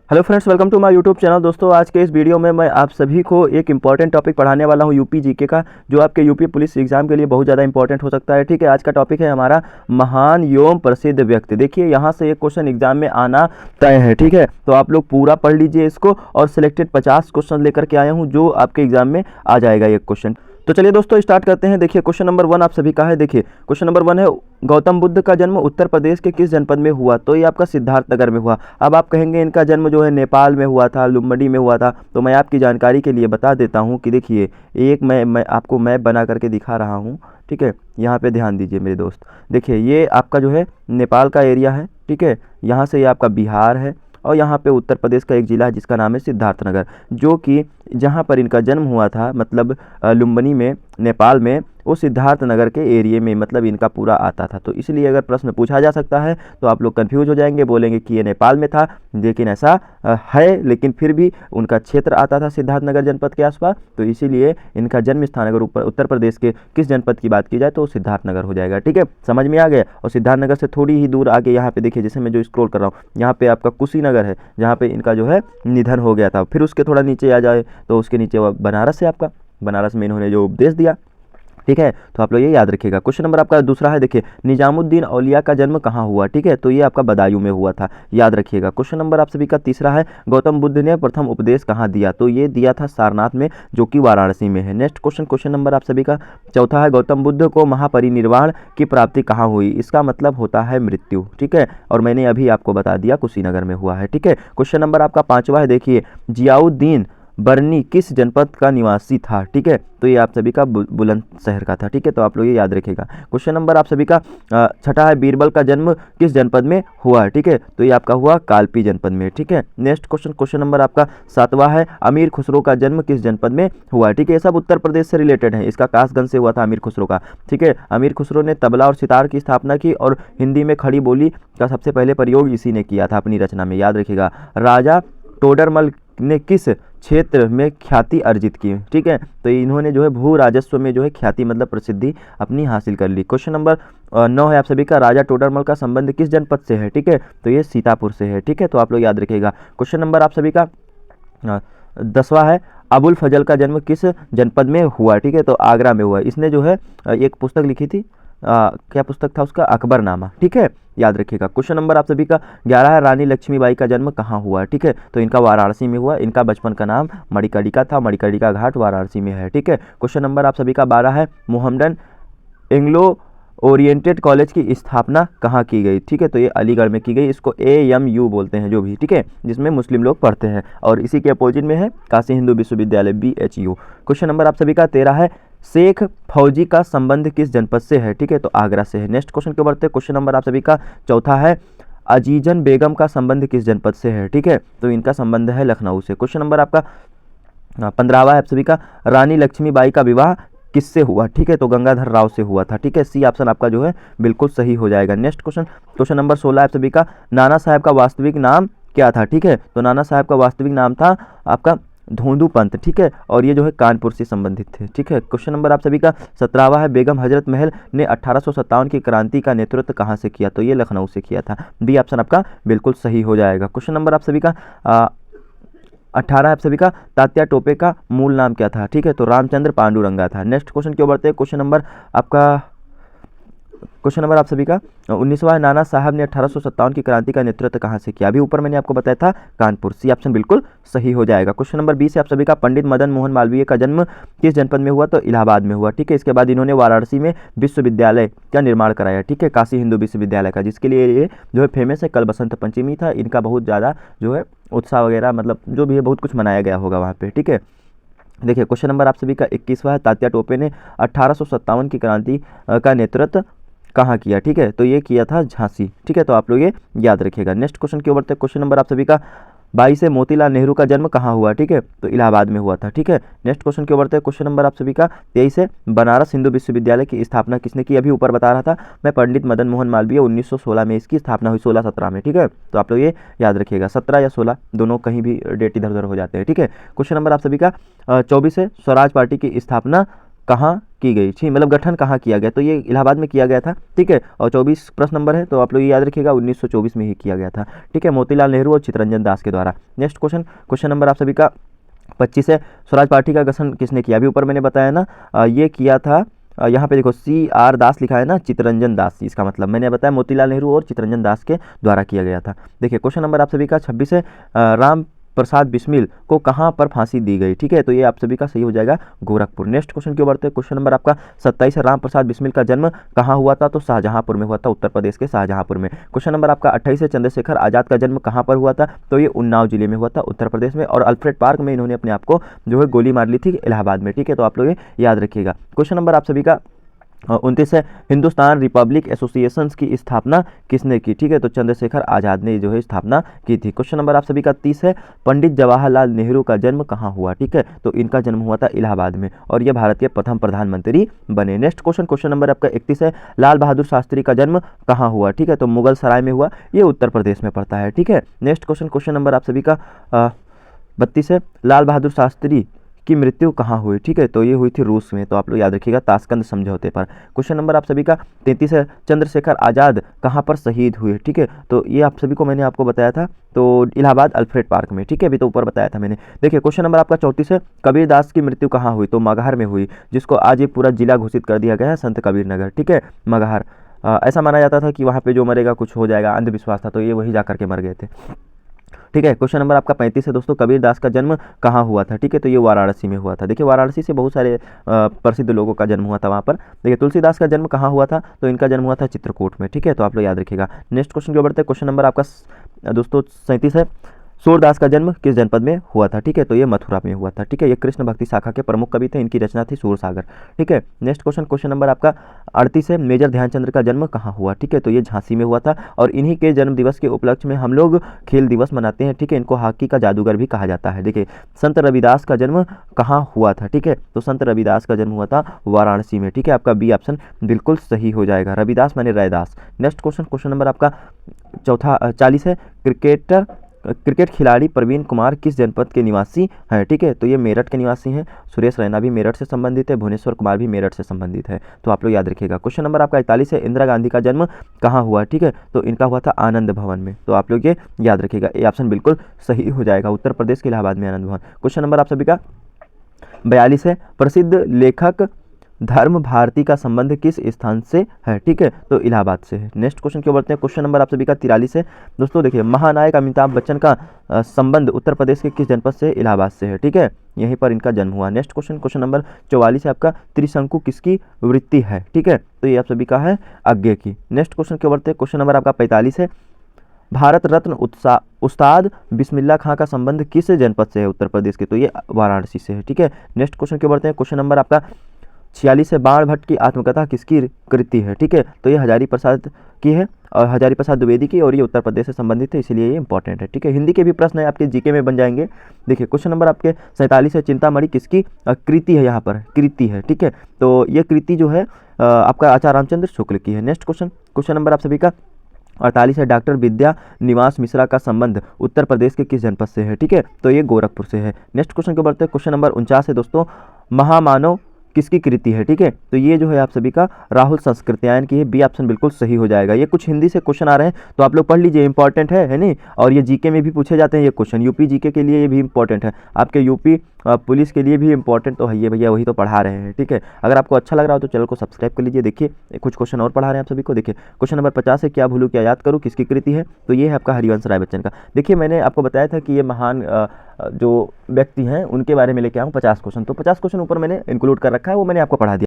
Hello friends, welcome to my YouTube channel. दोस्तों, आज के इस वीडियो में मैं आप सभी को एक इंपॉर्टेंट टॉपिक पढ़ाने वाला हूं यूपी जीके का, जो आपके यूपी पुलिस एग्जाम के लिए बहुत ज़्यादा इंपॉर्टेंट हो सकता है। ठीक है, आज का टॉपिक है हमारा महान एवं प्रसिद्ध व्यक्ति। देखिए, यहां से एक क्वेश्चन एग्जाम में आना तय है। ठीक है, तो आप लोग पूरा पढ़ लीजिए इसको, और सिलेक्टेड 50 क्वेश्चन लेकर के आया हूँ जो आपके एग्जाम में आ जाएगा एक क्वेश्चन। तो चलिए दोस्तों, स्टार्ट करते हैं। देखिए, क्वेश्चन नंबर 1 आप सभी का है। देखिए, क्वेश्चन नंबर 1 है, गौतम बुद्ध का जन्म उत्तर प्रदेश के किस जनपद में हुआ? तो ये आपका सिद्धार्थनगर में हुआ। अब आप कहेंगे इनका जन्म जो है नेपाल में हुआ था, लुम्बिनी में हुआ था। तो मैं आपकी जानकारी के लिए बता देता हूँ कि देखिए, एक मैं आपको मैप बना करके दिखा रहा हूँ। ठीक है, यहाँ पे ध्यान दीजिए मेरे दोस्त। देखिए, ये आपका जो है नेपाल का एरिया है। ठीक है, यहाँ से ये आपका बिहार है, और यहाँ पे उत्तर प्रदेश का एक ज़िला है जिसका नाम है सिद्धार्थनगर, जो कि जहाँ पर इनका जन्म हुआ था, मतलब लुम्बिनी में, नेपाल में, वो सिद्धार्थनगर के एरिया में मतलब इनका पूरा आता था। तो इसलिए अगर प्रश्न पूछा जा सकता है तो आप लोग कंफ्यूज हो जाएंगे, बोलेंगे कि ये नेपाल में था, लेकिन ऐसा है, लेकिन फिर भी उनका क्षेत्र आता था सिद्धार्थनगर जनपद के आसपास। तो इसीलिए इनका जन्म स्थान अगर उत्तर प्रदेश के किस जनपद की बात की जाए तो सिद्धार्थनगर हो जाएगा। ठीक है, समझ में आ गया। और सिद्धार्थनगर से थोड़ी ही दूर आगे यहाँ पे देखिए, जैसे मैं जो स्क्रॉल कर रहा हूँ, यहाँ पे आपका कुशीनगर है, जहाँ पे इनका जो है निधन हो गया था। फिर उसके थोड़ा नीचे आ जाए तो उसके नीचे बनारस है, आपका बनारस में इन्होंने जो उपदेश दिया। ठीक है, तो आप लोग ये याद रखिएगा। क्वेश्चन नंबर आपका दूसरा है। देखिए, निजामुद्दीन औलिया का जन्म कहाँ हुआ? ठीक है, तो ये आपका बदायूं में हुआ था, याद रखिएगा। क्वेश्चन नंबर आप सभी का तीसरा है, गौतम बुद्ध ने प्रथम उपदेश कहाँ दिया? तो ये दिया था सारनाथ में, जो कि वाराणसी में है। नेक्स्ट क्वेश्चन नंबर आप सभी का चौथा है, गौतम बुद्ध को महापरिनिर्वाण की प्राप्ति कहाँ हुई? इसका मतलब होता है मृत्यु। ठीक है, और मैंने अभी आपको बता दिया कुशीनगर में हुआ है। ठीक है, क्वेश्चन नंबर आपका पांचवा है। देखिए, जियाउद्दीन बर्नी किस जनपद का निवासी था? ठीक है, तो ये आप सभी का बुलंदशहर का था। ठीक है, तो आप लोग ये याद रखिएगा। क्वेश्चन नंबर आप सभी का छठा है, बीरबल का जन्म किस जनपद में हुआ? ठीक है, तो ये आपका हुआ कालपी जनपद में। ठीक है, नेक्स्ट क्वेश्चन नंबर आपका सातवां है, अमीर खुसरो का जन्म किस जनपद में हुआ? ठीक है, ये सब उत्तर प्रदेश से रिलेटेड है। इसका कासगंज से हुआ था अमीर खुसरो का। ठीक है, अमीर खुसरो ने तबला और सितार की स्थापना की, और हिंदी में खड़ी बोली का सबसे पहले प्रयोग इसी ने किया था अपनी रचना में, याद रखिएगा। राजा टोडरमल ने किस क्षेत्र में ख्याति अर्जित की? ठीक है, तो इन्होंने जो है भू राजस्व में जो है ख्याति मतलब प्रसिद्धि अपनी हासिल कर ली। क्वेश्चन नंबर 9 है आप सभी का, राजा टोडरमल का संबंध किस जनपद से है? ठीक है, तो ये सीतापुर से है। ठीक है, तो आप लोग याद रखिएगा। क्वेश्चन नंबर आप सभी का 10वां है, अबुल फजल का जन्म किस जनपद में हुआ? ठीक है, तो आगरा में हुआ। इसने जो है एक पुस्तक लिखी थी, क्या पुस्तक था उसका? अकबरनामा। ठीक है, याद रखिएगा। क्वेश्चन नंबर आप सभी का 11 है, रानी लक्ष्मीबाई का जन्म कहाँ हुआ? ठीक है, तो इनका वाराणसी में हुआ। इनका बचपन का नाम मणिकर्णिका था, मणिकर्णिका घाट वाराणसी में है। ठीक है, क्वेश्चन नंबर आप सभी का 12 है, मोहम्मदन एंग्लो ओरिएंटेड कॉलेज की स्थापना कहाँ की गई? ठीक है, तो ये अलीगढ़ में की गई। इसको AMU बोलते हैं जो भी, ठीक है, जिसमें मुस्लिम लोग पढ़ते हैं, और इसी के अपोजिट में है काशी हिंदू विश्वविद्यालय BHU। क्वेश्चन नंबर आप सभी का 13 है, शेख फौजी का संबंध किस जनपद से है? ठीक है, तो आगरा से है। नेक्स्ट क्वेश्चन के बढ़ते हैं। क्वेश्चन नंबर आप सभी का चौथा है, अजीजन बेगम का संबंध किस जनपद से है? ठीक है, तो इनका संबंध है लखनऊ से। क्वेश्चन नंबर आपका 15वां है आप सभी का, रानी लक्ष्मीबाई का विवाह किससे हुआ? ठीक है, तो गंगाधर राव से हुआ था। ठीक है, सी ऑप्शन आपका जो है बिल्कुल सही हो जाएगा। नेक्स्ट क्वेश्चन नंबर 16 आप सभी का, नाना साहब का वास्तविक नाम क्या था? ठीक है, तो नाना साहब का वास्तविक नाम था आपका धोंदू पंत। ठीक है, और ये जो है कानपुर से संबंधित थे। ठीक है, क्वेश्चन नंबर आप सभी का 17वां है, बेगम हजरत महल ने 1857 की क्रांति का नेतृत्व कहाँ से किया? तो ये लखनऊ से किया था। बी ऑप्शन आपका बिल्कुल सही हो जाएगा। क्वेश्चन नंबर आप सभी का 18 आप सभी का, तात्या टोपे का मूल नाम क्या था? ठीक है, तो रामचंद्र पांडुरंगा था। नेक्स्ट क्वेश्चन क्यों बढ़ते हैं। क्वेश्चन नंबर आप सभी का 19वां है, नाना साहब ने 1857 की क्रांति का नेतृत्व कहाँ से किया? अभी ऊपर मैंने आपको बताया था कानपुर। सी ऑप्शन बिल्कुल सही हो जाएगा। क्वेश्चन नंबर 20 है आप सभी का, पंडित मदन मोहन मालवीय का जन्म किस जनपद में हुआ? तो इलाहाबाद में हुआ। ठीक है, इसके बाद इन्होंने वाराणसी में विश्वविद्यालय का निर्माण कराया। ठीक है, काशी हिंदू विश्वविद्यालय का, जिसके लिए ये जो है फेमस है। कल बसंत पंचमी था, इनका बहुत ज़्यादा जो है उत्साह वगैरह, मतलब जो भी है बहुत कुछ मनाया गया होगा वहाँ पे। ठीक है, देखिए, क्वेश्चन नंबर आप सभी का 21वां है, तात्या टोपे ने 1857 की क्रांति का नेतृत्व कहाँ किया? ठीक है, तो ये किया था झांसी। ठीक है, तो आप लोग ये याद रखिएगा। नेक्स्ट क्वेश्चन की ओर बढ़ते हैं। क्वेश्चन नंबर आप सभी का 22 है, मोतीलाल नेहरू का जन्म कहाँ हुआ? ठीक है, तो इलाहाबाद में हुआ था। ठीक है, नेक्स्ट क्वेश्चन की ओर बढ़ते हैं। क्वेश्चन नंबर आप सभी का 23 है, बनारस हिंदू विश्वविद्यालय की स्थापना किसने की? अभी ऊपर बता रहा था मैं, पंडित मदन मोहन मालवीय। 1916 में इसकी स्थापना हुई, 16-17 में। ठीक है, तो आप लोग ये याद रखिएगा, 17 या 16 दोनों, कहीं भी डेट इधर उधर हो जाते हैं। ठीक है, क्वेश्चन नंबर आप सभी का 24 है, स्वराज पार्टी की स्थापना कहाँ की गई थी, मतलब गठन कहाँ किया गया, तो ये इलाहाबाद में किया गया था। ठीक है, और 24 प्रश्न नंबर है, तो आप लोग ये याद रखिएगा 1924 में ही किया गया था। ठीक है, मोतीलाल नेहरू और चित्तरंजन दास के द्वारा। नेक्स्ट क्वेश्चन नंबर आप सभी का 25 है, स्वराज पार्टी का गठन किसने किया, अभी ऊपर मैंने बताया ना, ये किया था, यहाँ पे देखो CR दास लिखा है ना, चित्तरंजन दास, इसका मतलब मैंने बताया मोतीलाल नेहरू और चित्तरंजन दास के द्वारा किया गया था। देखिए क्वेश्चन नंबर आप सभी का 26 है, राम प्रसाद बिस्मिल को कहाँ पर फांसी दी गई। ठीक है, तो ये आप सभी का सही हो जाएगा गोरखपुर। नेक्स्ट क्वेश्चन की ओर बढ़ते हैं, क्वेश्चन नंबर आपका 27 है, राम प्रसाद बिस्मिल का जन्म कहाँ हुआ था, तो शाहजहांपुर में हुआ था, उत्तर प्रदेश के शाहजहांपुर में। क्वेश्चन नंबर आपका 28 है, चंद्रशेखर आजाद का जन्म कहाँ पर हुआ था, तो ये उन्नाव जिले में हुआ था, उत्तर प्रदेश में, और अल्फ्रेड पार्क में इन्होंने अपने आप को जो है गोली मार ली थी, इलाहाबाद में। ठीक है, तो आप लोग ये याद रखिएगा। क्वेश्चन नंबर आप सभी का 29 है, हिंदुस्तान रिपब्लिक एसोसिएशंस की स्थापना किसने की। ठीक है, तो चंद्रशेखर आजाद ने जो है स्थापना की थी। क्वेश्चन नंबर आप सभी का 30 है, पंडित जवाहरलाल नेहरू का जन्म कहाँ हुआ। ठीक है, तो इनका जन्म हुआ था इलाहाबाद में, और ये भारत के प्रथम प्रधानमंत्री बने। नेक्स्ट क्वेश्चन नंबर आपका 31 है, लाल बहादुर शास्त्री का जन्म कहाँ हुआ। ठीक है, तो मुगल सराय में हुआ, ये उत्तर प्रदेश में पड़ता है। ठीक है, नेक्स्ट क्वेश्चन नंबर आप सभी का 32 है, लाल बहादुर शास्त्री की मृत्यु कहाँ हुई। ठीक है, तो ये हुई थी रूस में, तो आप लोग याद रखिएगा ताशकंद समझौते पर। क्वेश्चन नंबर आप सभी का 33 है, चंद्रशेखर आजाद कहाँ पर शहीद हुए। ठीक है, तो ये आप सभी को मैंने आपको बताया था, तो इलाहाबाद अल्फ्रेड पार्क में। ठीक है, अभी तो ऊपर बताया था मैंने। देखिए क्वेश्चन नंबर आपका 34 है, कबीर दास की मृत्यु कहाँ हुई, तो मगहर में हुई, जिसको आज ये पूरा जिला घोषित कर दिया गया है, संत कबीर नगर। ठीक है, मगहर, ऐसा माना जाता था कि वहाँ पे जो मरेगा कुछ हो जाएगा, अंधविश्वास था, तो ये वही जा करके मर गए थे। ठीक है, क्वेश्चन नंबर आपका 35 है दोस्तों, कबीर दास का जन्म कहाँ हुआ था। ठीक है, तो ये वाराणसी में हुआ था। देखिए वाराणसी से बहुत सारे प्रसिद्ध लोगों का जन्म हुआ था वहाँ पर। देखिए तुलसीदास का जन्म कहाँ हुआ था, तो इनका जन्म हुआ था चित्रकूट में। ठीक है, तो आप लोग याद रखिएगा। नेक्स्ट क्वेश्चन जो बढ़ते हैं, क्वेश्चन नंबर आपका दोस्तों 37 है, सूरदास का जन्म किस जनपद में हुआ था। ठीक है, तो ये मथुरा में हुआ था। ठीक है, ये कृष्ण भक्ति शाखा के प्रमुख कवि थे, इनकी रचना थी सूरसागर। ठीक है, नेक्स्ट क्वेश्चन नंबर आपका 38 है, मेजर ध्यानचंद्र का जन्म कहाँ हुआ। ठीक है, तो ये झांसी में हुआ था, और इन्हीं के जन्म दिवस के उपलक्ष्य में हम लोग खेल दिवस मनाते हैं। ठीक है, इनको हॉकी का जादूगर भी कहा जाता है। देखिए संत रविदास का जन्म कहाँ हुआ था। ठीक है, तो संत रविदास का जन्म हुआ था वाराणसी में। ठीक है, आपका बी ऑप्शन बिल्कुल सही हो जाएगा, रविदास माने रैदास। नेक्स्ट क्वेश्चन नंबर आपका 40 है, क्रिकेट खिलाड़ी प्रवीण कुमार किस जनपद के निवासी हैं। ठीक है, तो ये मेरठ के निवासी हैं। सुरेश रैना भी मेरठ से संबंधित है, भुवनेश्वर कुमार भी मेरठ से संबंधित है, तो आप लोग याद रखिएगा। क्वेश्चन नंबर आपका 41 है, इंदिरा गांधी का जन्म कहाँ हुआ। ठीक है, तो इनका हुआ था आनंद भवन में, तो आप लोग ये याद रखिएगा, ये ऑप्शन बिल्कुल सही हो जाएगा, उत्तर प्रदेश के इलाहाबाद में आनंद भवन। क्वेश्चन नंबर आप सभी का 42 है, प्रसिद्ध लेखक धर्म भारती का संबंध किस स्थान से है। ठीक है, तो इलाहाबाद से है। नेक्स्ट क्वेश्चन क्यों बढ़ते हैं, क्वेश्चन नंबर आप सभी का 43 है दोस्तों। देखिए महानायक अमिताभ बच्चन का संबंध उत्तर प्रदेश के किस जनपद से, इलाहाबाद से है। ठीक है, यहीं पर इनका जन्म हुआ। नेक्स्ट क्वेश्चन नंबर 44 है आपका, त्रिशंकु किसकी वृत्ति है। ठीक है, तो ये आप सभी का है आज्ञे की। नेक्स्ट क्वेश्चन क्यों बढ़ते हैं, क्वेश्चन नंबर आपका 45 है, भारत रत्न उस्ताद बिस्मिल्ला खां का संबंध किस जनपद से है, उत्तर प्रदेश के, तो ये वाराणसी से है। ठीक है, नेक्स्ट क्वेश्चन क्यों बढ़ते हैं, क्वेश्चन नंबर आपका 46 है, बाण भट्ट की आत्मकथा किसकी कृति है। ठीक है, तो ये हजारी प्रसाद की है, और हजारी प्रसाद द्विवेदी की, और ये उत्तर प्रदेश से संबंधित है, इसलिए ये इंपॉर्टेंट है। ठीक है, हिंदी के भी प्रश्न है आपके जीके में बन जाएंगे। देखिए क्वेश्चन नंबर आपके 47 है, चिंतामणि किसकी कृति है, यहाँ पर कृति है। ठीक है, तो ये कृति जो है आपका आचार्य रामचंद्र शुक्ल की है। नेक्स्ट क्वेश्चन नंबर आप सभी का 48 है, डॉक्टर विद्या निवास मिश्रा का संबंध उत्तर प्रदेश के किस जनपद से है। ठीक है, तो ये गोरखपुर से है। नेक्स्ट क्वेश्चन के बढ़ते हैं, क्वेश्चन नंबर 49 है दोस्तों, महामानव किसकी कृति है। ठीक है, तो ये जो है आप सभी का राहुल संस्कृत्यायन की है, बी ऑप्शन बिल्कुल सही हो जाएगा। ये कुछ हिंदी से क्वेश्चन आ रहे हैं, तो आप लोग पढ़ लीजिए, इंपॉर्टेंट है नहीं, और ये जीके में भी पूछे जाते हैं ये क्वेश्चन, यूपी जीके के लिए ये भी इंपॉर्टेंट है, आपके यूपी पुलिस के लिए भी इंपॉर्टेंट तो है ये, भैया वही तो पढ़ा रहे हैं। ठीक है, अगर आपको अच्छा लग रहा हो तो चैनल को सब्सक्राइब कर लीजिए। देखिए कुछ क्वेश्चन और पढ़ा रहे हैं आप सभी को। देखिए क्वेश्चन नंबर 50 है, क्या भूलूं क्या याद करूं किसकी कृति है, तो ये है आपका हरिवंश राय बच्चन का। देखिए मैंने आपको बताया था कि ये महान जो व्यक्ति हैं उनके बारे में लेके आऊँ 50 क्वेश्चन, तो 50 क्वेश्चन ऊपर मैंने इंक्लूड कर रखा है, वो मैंने आपको पढ़ा दिया।